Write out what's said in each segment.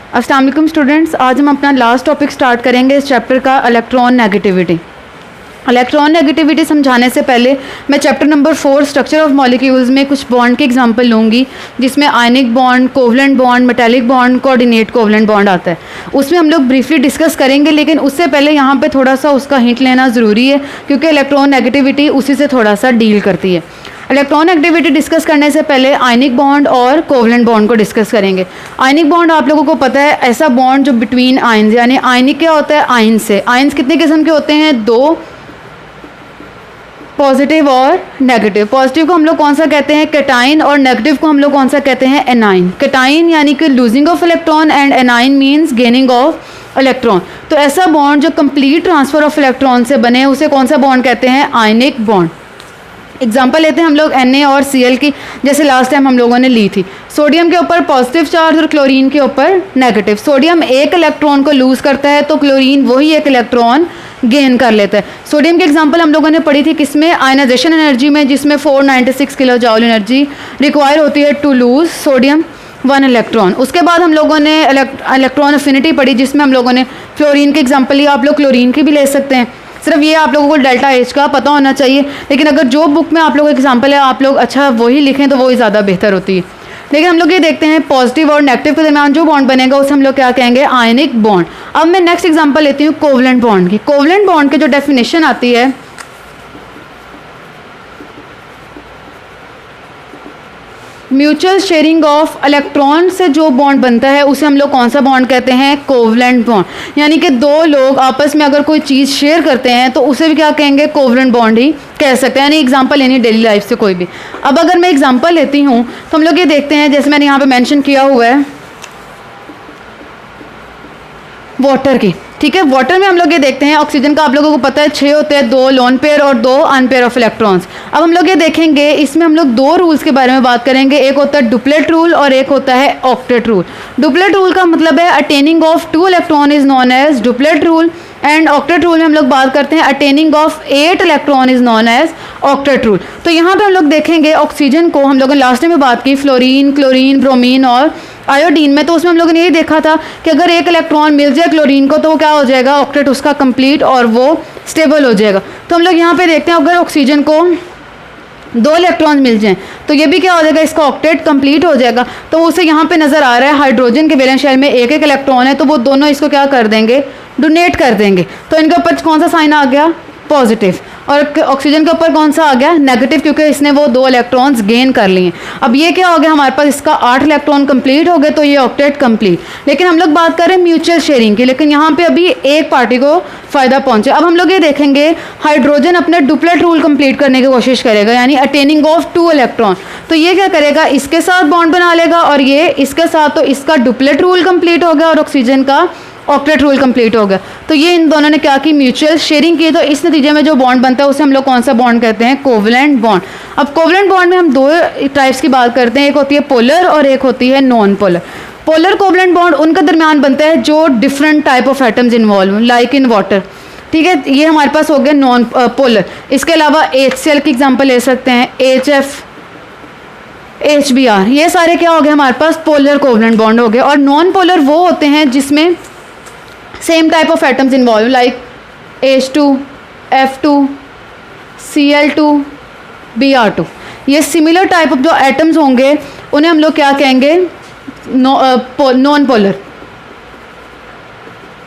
अस्सलाम वालेकुम स्टूडेंट्स, आज हम अपना लास्ट टॉपिक स्टार्ट करेंगे इस चैप्टर का, इलेक्ट्रॉन नेगेटिविटी। इलेक्ट्रॉन नेगेटिविटी समझाने से पहले मैं chapter number 4 structure of molecules में कुछ बॉन्ड के एग्जांपल लूँगी, जिसमें ionic bond, covalent bond, metallic bond, coordinate covalent bond आता है। उसमें हम लोग ब्रीफली डिस्कस करेंगे, लेकिन उससे पहले यहाँ पे थोड़ा सा उसका हिंट लेना ज़रूरी है, क्योंकि इलेक्ट्रॉन नेगेटिविटी उसी से थोड़ा सा डील करती है। इलेक्ट्रॉन एक्टिविटी डिस्कस करने से पहले आयनिक बॉन्ड और कोवलेंट बॉन्ड को डिस्कस करेंगे। आयनिक बॉन्ड आप लोगों को पता है, ऐसा बॉन्ड जो बिटवीन आयन्स, यानी आयनिक क्या होता है, आयन से। आयन्स कितने किस्म के होते हैं? दो, पॉजिटिव और नेगेटिव। पॉजिटिव को हम लोग कौन सा कहते हैं? कैटाइन, और नेगेटिव को हम लोग कौन सा कहते हैं? एनाइन। कैटाइन यानी कि losing of electron and A9 means gaining of electron. तो ऐसा बॉन्ड जो कंप्लीट ट्रांसफर ऑफ इलेक्ट्रॉन से बने, उसे कौन सा बॉन्ड कहते हैं? Ionic bond. एग्जाम्पल लेते हैं हम लोग Na और Cl की, जैसे लास्ट टाइम हम लोगों ने ली थी। सोडियम के ऊपर पॉजिटिव चार्ज और क्लोरीन के ऊपर नेगेटिव। सोडियम एक इलेक्ट्रॉन को लूज करता है, तो क्लोरीन वही एक इलेक्ट्रॉन गेन कर लेता है। सोडियम के एग्जांपल हम लोगों ने पढ़ी थी किसमें? आयनाइजेशन एनर्जी में, जिसमें 496 किलो जॉल एनर्जी रिक्वायर होती है टू लूज सोडियम 1 इलेक्ट्रॉन। उसके बाद हम लोगों ने इलेक्ट्रॉन अफिनिटी पढ़ी, जिसमें हम लोगों ने फ्लोरीन के एग्जाम्पल लिया। आप लोग क्लोरीन की भी ले सकते हैं, सिर्फ ये आप लोगों को डेल्टा एच का पता होना चाहिए। लेकिन अगर जो बुक में आप लोगों का एग्जाम्पल है आप लोग अच्छा वही लिखें तो वही ज़्यादा बेहतर होती है। लेकिन हम लोग ये देखते हैं पॉजिटिव और नेगेटिव के दरमियान जो बॉन्ड बनेगा उसे हम लोग क्या कहेंगे? Ionic bond. अब मैं नेक्स्ट एग्जांपल लेती हूँ कोवलेंट बॉन्ड की। कोवलेंट बॉन्ड की जो डेफिनेशन आती है, म्यूचुअल शेयरिंग ऑफ इलेक्ट्रॉन से जो बॉन्ड बनता है उसे हम लोग कौन सा बॉन्ड कहते हैं? Covalent bond. यानी कि दो लोग आपस में अगर कोई चीज़ शेयर करते हैं तो उसे भी क्या कहेंगे? कोवलेंट बॉन्ड ही कह सकते हैं। यानी एग्जांपल लेनी डेली लाइफ से कोई भी। अब अगर मैं एग्जांपल लेती हूँ तो हम लोग ये देखते हैं, जैसे मैंने यहाँ पे मेंशन किया हुआ है वाटर की, ठीक है। वाटर में हम लोग ये देखते हैं ऑक्सीजन का आप लोगों को पता है 6 होते हैं, 2 लोन पेयर और 2 अनपेयर ऑफ इलेक्ट्रॉन्स। अब हम लोग ये देखेंगे, इसमें हम लोग 2 रूल्स के बारे में बात करेंगे। एक होता है डुप्लेट रूल और एक होता है ऑक्टेट रूल। डुप्लेट रूल का मतलब है attaining of 2 electron is known as duplet rule, and octet rule में हम लोग बात करते हैं attaining of 8 electron is known as octet rule. तो यहाँ पे हम लोग देखेंगे ऑक्सीजन को, हम लोगों ने लास्ट में बात की फ्लोरीन, क्लोरीन, ब्रोमीन और आयोडीन में, तो उसमें हम लोगों ने यही देखा था कि अगर एक इलेक्ट्रॉन मिल जाए क्लोरीन को तो वो क्या हो जाएगा? ऑक्टेट उसका कंप्लीट और वो स्टेबल हो जाएगा। तो हम लोग यहाँ पे देखते हैं अगर ऑक्सीजन को 2 इलेक्ट्रॉन मिल जाएं तो ये भी क्या हो जाएगा? इसका ऑक्टेट कंप्लीट हो जाएगा। तो उसे यहाँ पे नज़र आ रहा है हाइड्रोजन के वैलेंस शेल में एक इलेक्ट्रॉन है, तो वो दोनों इसको क्या कर देंगे? डोनेट कर देंगे। तो इनके ऊपर कौन सा साइन आ गया? पॉजिटिव। और ऑक्सीजन के ऊपर कौन सा आ गया? नेगेटिव, क्योंकि इसने वो 2 इलेक्ट्रॉन्स गेन कर लिए। अब ये क्या हो गया हमारे पास? इसका 8 इलेक्ट्रॉन कंप्लीट हो गए, तो ये ऑक्टेट कंप्लीट। लेकिन हम लोग बात कर रहे हैं म्यूचुअल शेयरिंग की, लेकिन यहाँ पे अभी एक पार्टी को फ़ायदा पहुंचे। अब हम लोग ये देखेंगे हाइड्रोजन अपने डुप्लेट रूल कंप्लीट करने की कोशिश करेगा, यानी अटेनिंग ऑफ 2 इलेक्ट्रॉन। तो ये क्या करेगा? इसके साथ बॉन्ड बना लेगा और ये इसके साथ, तो इसका डुप्लेट रूल कंप्लीट हो गया और ऑक्सीजन का ऑक्टेट रूल कंप्लीट हो गया। तो ये इन दोनों ने क्या की? म्यूचुअल शेयरिंग की। तो इस नतीजे में जो बॉन्ड बनता है उसे हम लोग कौन सा बॉन्ड कहते हैं? Covalent bond. अब कोवलेंट बॉन्ड में हम 2 टाइप्स की बात करते हैं, एक होती है पोलर और एक होती है non polar. Polar covalent bond उनके दरमियान बनता है जो different type of atoms involve, like in water, ठीक है। ये हमारे पास हो गया नॉन पोलर। इसके अलावा HCl की एग्जाम्पल ले सकते हैं, HF, HBr, ये सारे क्या हो गए हमारे पास? पोलर कोवलेंट बॉन्ड हो गए। और नॉन पोलर वो होते हैं जिसमें same type of atoms involve, like H2, F2, Cl2, Br2। ये सिमिलर टाइप ऑफ जो एटम्स होंगे उन्हें हम लोग क्या कहेंगे? नॉन पोलर,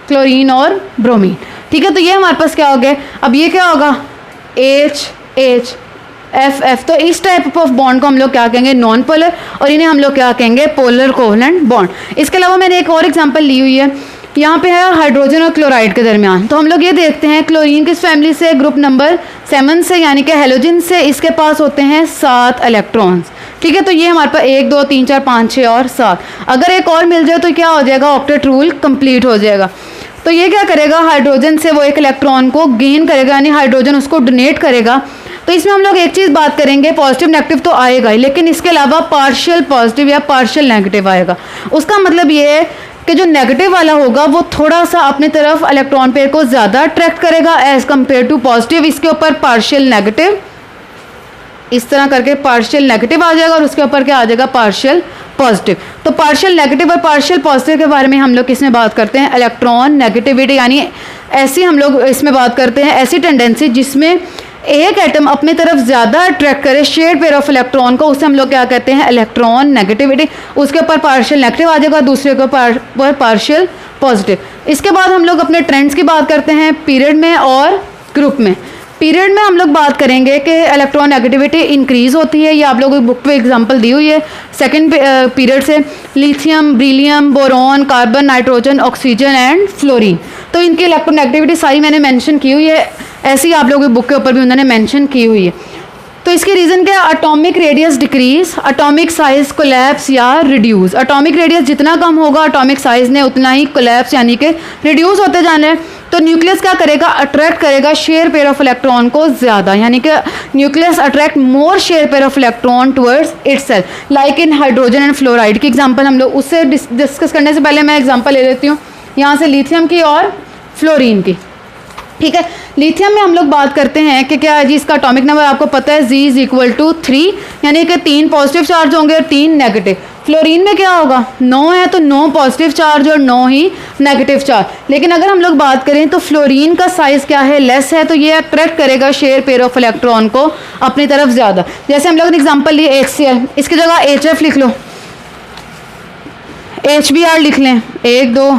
क्लोरीन और ब्रोमीन, ठीक है। तो ये हमारे पास क्या हो गया? अब ये क्या होगा? H, H, F, F। तो इस टाइप ऑफ बॉन्ड को हम लोग क्या कहेंगे? नॉन पोलर, और इन्हें हम लोग क्या कहेंगे? Polar covalent bond. इसके अलावा मैंने एक और एग्जांपल ली हुई है, यहाँ पे है हाइड्रोजन और क्लोराइड के दरमियान। तो हम लोग ये देखते हैं क्लोरीन किस फैमिली से? ग्रुप नंबर 7 से, यानी कि हेलोजन से। इसके पास होते हैं 7 इलेक्ट्रॉन्स, ठीक है। तो ये हमारे पास 1, 2, 3, 4, 5, 6 और 7। अगर एक और मिल जाए तो क्या हो जाएगा? ऑक्टेट रूल कंप्लीट हो जाएगा। तो ये क्या करेगा? हाइड्रोजन से वो एक इलेक्ट्रॉन को गेन करेगा, यानी हाइड्रोजन उसको डोनेट करेगा। तो इसमें हम लोग एक चीज़ बात करेंगे, पॉजिटिव नेगेटिव तो आएगा ही, लेकिन इसके अलावा पार्शियल पॉजिटिव या पार्शियल नेगेटिव आएगा। उसका मतलब ये है कि जो नेगेटिव वाला होगा वो थोड़ा सा अपनी तरफ इलेक्ट्रॉन पेयर को ज़्यादा अट्रैक्ट करेगा एज कम्पेयर टू पॉजिटिव। इसके ऊपर पार्शियल नेगेटिव इस तरह करके पार्शियल नेगेटिव आ जाएगा और उसके ऊपर क्या आ जाएगा, पार्शियल पॉजिटिव। तो पार्शियल नेगेटिव और पार्शियल पॉजिटिव के बारे में हम लोग किसमें बात करते हैं, इलेक्ट्रॉन नेगेटिविटी, यानी ऐसी हम लोग इसमें बात करते हैं ऐसी टेंडेंसी जिसमें एक एटम अपनी तरफ ज़्यादा अट्रैक्ट करे शेयर्ड पेयर ऑफ इलेक्ट्रॉन को, उसे हम लोग क्या कहते हैं, इलेक्ट्रॉन नेगेटिविटी। उसके ऊपर पार्शियल नेगेटिव आ जाएगा, दूसरे के ऊपर पार्शियल पॉजिटिव। इसके बाद हम लोग अपने ट्रेंड्स की बात करते हैं पीरियड में और ग्रुप में। पीरियड में हम लोग बात करेंगे कि इलेक्ट्रॉन नेगेटिविटी इंक्रीज़ होती है, ये आप लोगों की बुक पे एग्जांपल दी हुई है। सेकंड पीरियड से lithium, beryllium, boron, carbon, nitrogen, oxygen and fluorine, तो इनकी इलेक्ट्रॉन नेगेटिविटी सारी मैंने मेंशन की हुई है, ऐसे ही आप लोगों की बुक के ऊपर भी उन्होंने मेंशन की हुई है। तो इसकी रीज़न क्या है, atomic radius decrease, atomic size collapse या रिड्यूस। एटॉमिक रेडियस जितना कम होगा एटॉमिक साइज ने उतना ही कोलैप्स यानी कि रिड्यूस होते जाना है। तो न्यूक्लियस क्या करेगा, अट्रैक्ट करेगा शेयर पेयर ऑफ इलेक्ट्रॉन को ज़्यादा, यानी कि nucleus attract more share pair of electron towards itself, like in hydrogen and fluoride की एग्जांपल हम लोग उससे डिस्कस करने से पहले मैं एग्जांपल ले लेती हूँ यहाँ से लिथियम की और फ्लोरीन की। ठीक है, लिथियम में हम लोग बात करते हैं कि क्या है जी, इसका एटॉमिक नंबर आपको पता है Z = 3, यानी कि 3 पॉजिटिव चार्ज होंगे और 3 नेगेटिव। फ्लोरीन में क्या होगा, 9 है तो 9 पॉजिटिव चार्ज और 9 ही नेगेटिव चार्ज। लेकिन अगर हम लोग बात करें तो फ्लोरीन का साइज़ क्या है, लेस है, तो ये अट्रैक्ट करेगा शेयर पेयर ऑफ इलेक्ट्रॉन को अपनी तरफ ज़्यादा। जैसे हम लोग ने एग्जाम्पल लिए HCl, इसकी जगह HF लिख लो, HBr लिख लें, 1 2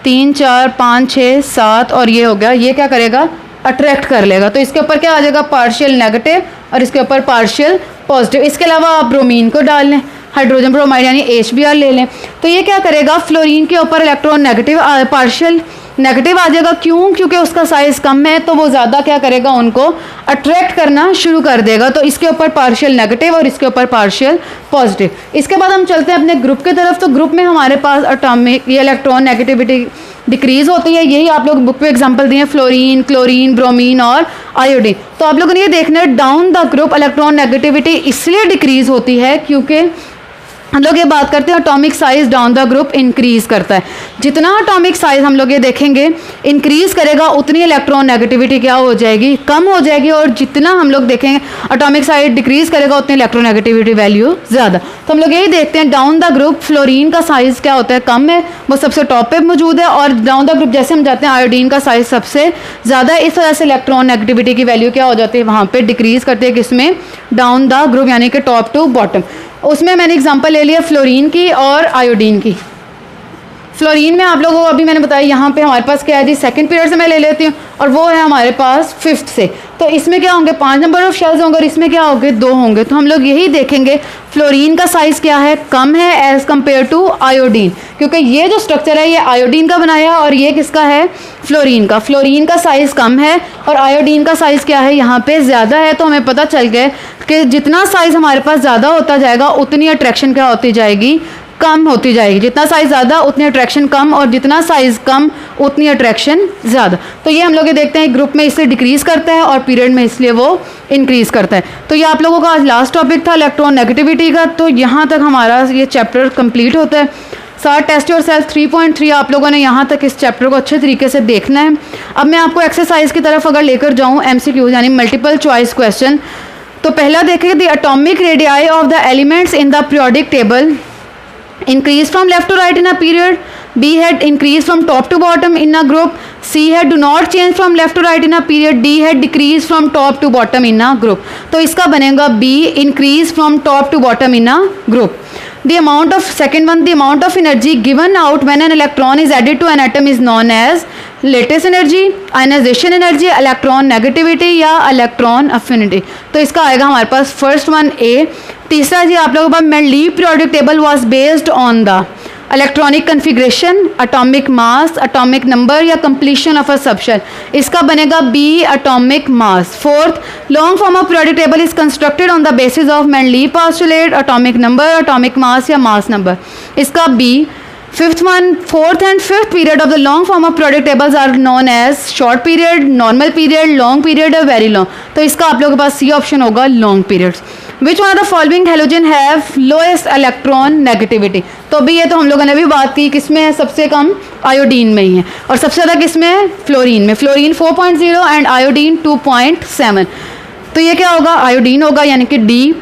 3 4 5 6 7 और ये हो गया, ये क्या करेगा, अट्रैक्ट कर लेगा। तो इसके ऊपर क्या आ जाएगा, पार्शियल नेगेटिव और इसके ऊपर पार्शियल पॉजिटिव। इसके अलावा आप ब्रोमीन को डाल लें, हाइड्रोजन ब्रोमाइड यानी HBr ले लें, तो ये क्या करेगा, फ्लोरीन के ऊपर इलेक्ट्रॉन नेगेटिव पार्शियल नेगेटिव आ जाएगा। क्यों, क्योंकि उसका साइज़ कम है तो वो ज़्यादा क्या करेगा, उनको अट्रैक्ट करना शुरू कर देगा। तो इसके ऊपर पार्शियल नेगेटिव और इसके ऊपर पार्शियल पॉजिटिव। इसके बाद हम चलते हैं अपने ग्रुप की तरफ। तो ग्रुप में हमारे पास एटॉमिक ये इलेक्ट्रॉन नेगेटिविटी डिक्रीज होती है, यही आप लोग बुक पे एग्जांपल दिए, फ्लोरीन, क्लोरीन, ब्रोमीन और आयोडीन। तो आप लोगों ने ये देखना है down the group electron negativity इसलिए डिक्रीज होती है क्योंकि हम लोग ये बात करते हैं atomic size down the group increase करता है। जितना एटॉमिक साइज हम लोग ये देखेंगे इंक्रीज करेगा उतनी इलेक्ट्रॉन नेगेटिविटी क्या हो जाएगी, कम हो जाएगी। और जितना हम लोग देखेंगे एटॉमिक साइज डिक्रीज करेगा उतनी इलेक्ट्रॉन नेगेटिविटी वैल्यू ज़्यादा। तो हम लोग यही देखते हैं डाउन द ग्रुप फ्लोरीन का साइज क्या होता है, कम है, वो सबसे टॉप पे मौजूद है। और डाउन द ग्रुप जैसे हम जाते हैं आयोडीन का साइज सबसे ज़्यादा है, इस वजह से इलेक्ट्रॉन नेगेटिविटी की वैल्यू क्या हो जाती है, वहाँ पर डिक्रीज करते हैं, किसमें, डाउन द ग्रुप यानी कि टॉप टू बॉटम। उसमें मैंने एग्जांपल ले लिया फ्लोरीन की और आयोडीन की। फ्लोरीन में आप लोगों को अभी मैंने बताया यहाँ पे हमारे पास क्या है जी, सेकंड पीरियड से मैं ले लेती हूँ और वो है हमारे पास 5th से। तो इसमें क्या होंगे, 5 नंबर ऑफ शेल्स होंगे और इसमें क्या होंगे, 2 होंगे। तो हम लोग यही देखेंगे फ्लोरीन का साइज़ क्या है, कम है एज़ कम्पेयर टू आयोडीन, क्योंकि ये जो स्ट्रक्चर है ये आयोडीन का बनाया और ये किसका है, फ्लोरीन का। फ्लोरीन का साइज़ कम है और आयोडीन का साइज़ क्या है, यहाँ पे ज़्यादा है। तो हमें पता चल गया कि जितना साइज़ हमारे पास ज़्यादा होता जाएगा उतनी अट्रैक्शन क्या होती जाएगी, कम होती जाएगी। जितना साइज़ ज़्यादा उतनी अट्रैक्शन कम और जितना साइज़ कम उतनी अट्रैक्शन ज़्यादा। तो ये हम लोग ये देखते हैं ग्रुप में इससे डिक्रीज़ करता है और पीरियड में इसलिए वो इंक्रीज़ करता है। तो ये आप लोगों का आज लास्ट टॉपिक था इलेक्ट्रॉन नेगेटिविटी का। तो यहाँ तक हमारा ये चैप्टर कंप्लीट होता है। सार टेस्ट योरसेल्फ 3.3 आप लोगों ने यहाँ तक इस चैप्टर को अच्छे तरीके से देखना है। अब मैं आपको एक्सरसाइज की तरफ अगर लेकर जाऊँ, MCQ यानी मल्टीपल चॉइस क्वेश्चन, तो पहला देखें the atomic radii of the elements in the periodic table increase from left to right in a period, B had increase from top to bottom in a group, C had do not change from left to right in a period, D had decrease from top to bottom in a group। तो इसका बनेगा B increase from top to bottom in a group। The amount of second one, the amount of energy given out when an electron is added to an atom is known as lattice energy, ionization energy, electron negativity या electron affinity। तो इसका आएगा हमारे पास first one A। तीसरा जी आप लोगों के पास Mendeleev periodic table was based on the electronic configuration, atomic mass, atomic number या कंप्लीशन ऑफ अ सबशेल। इसका बनेगा B atomic mass. Fourth, long form of periodic table is constructed on the basis of Mendeleev postulate, atomic number, atomic mass या mass number. इसका B। Fifth one, fourth and fifth period of the long form of periodic tables are known as short period, normal period, long period और very long. तो इसका आप लोगों के पास C option होगा, long periods. Which one of the following halogen have lowest electron negativity. तो अभी ये तो हम लोगों ने भी बात की, किसमें है, सबसे कम आयोडीन में ही है और सबसे ज़्यादा किसमें है, फ्लोरीन में। Fluorine 4.0 and iodine 2.7। तो ये क्या होगा, आयोडीन होगा, यानी कि D.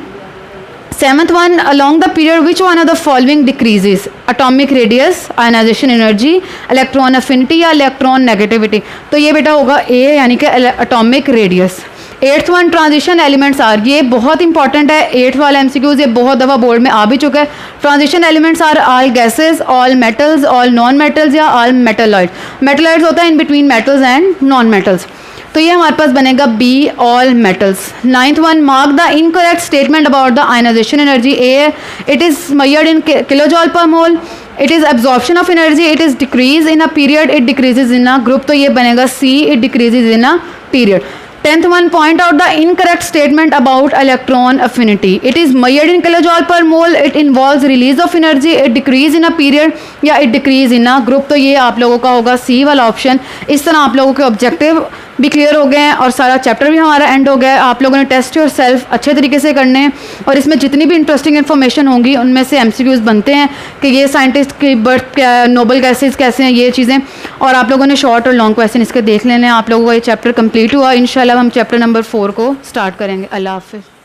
Seventh one, along the period which one of the following decreases? Atomic radius, ionization energy, electron affinity या electron negativity। तो ये बेटा होगा ए, यानी कि atomic radius। Eighth one, transition elements are, ये बहुत इंपॉर्टेंट है, एट्थ वाला एमसीक्यूज ये बहुत दफ़ा बोर्ड में आ भी चुका है। Transition elements are all gases, all metals, all non metals या ऑल मेटलॉइड। मेटलॉइड्स होता है in between metals and non metals. तो ये हमारे पास बनेगा B, all metals. Ninth one, mark the incorrect statement about the ionisation energy. A, it is measured in kilojoule per mole. It is absorption of energy. It is decrease in a period. It decreases in a group. तो ये बनेगा C, it decreases in a period. Tenth one, point out the incorrect statement about electron affinity. It is measured in kilojoule per mole. It involves release of energy. It decreases in a period या it decreases in a group. तो ये आप लोगों का होगा सी वाला option. इस तरह आप लोगों के ऑब्जेक्टिव भी क्लियर हो गए हैं और सारा चैप्टर भी हमारा एंड हो गया है। आप लोगों ने टेस्ट योर सेल्फ अच्छे तरीके से करने हैं और इसमें जितनी भी इंटरेस्टिंग इन्फॉर्मेशन होंगी उनमें से एमसीक्यूज बनते हैं कि ये साइंटिस्ट की बर्थ क्या है, नोबल गैसेज कैसे हैं, ये चीज़ें। और आप लोगों ने शॉर्ट और लॉन्ग क्वेश्चन इसके देख लेने हैं। आप लोगों का ये चैप्टर कंप्लीट हुआ। इंशाल्लाह हम चैप्टर नंबर 4 को स्टार्ट करेंगे। अल्लाह हाफिज़।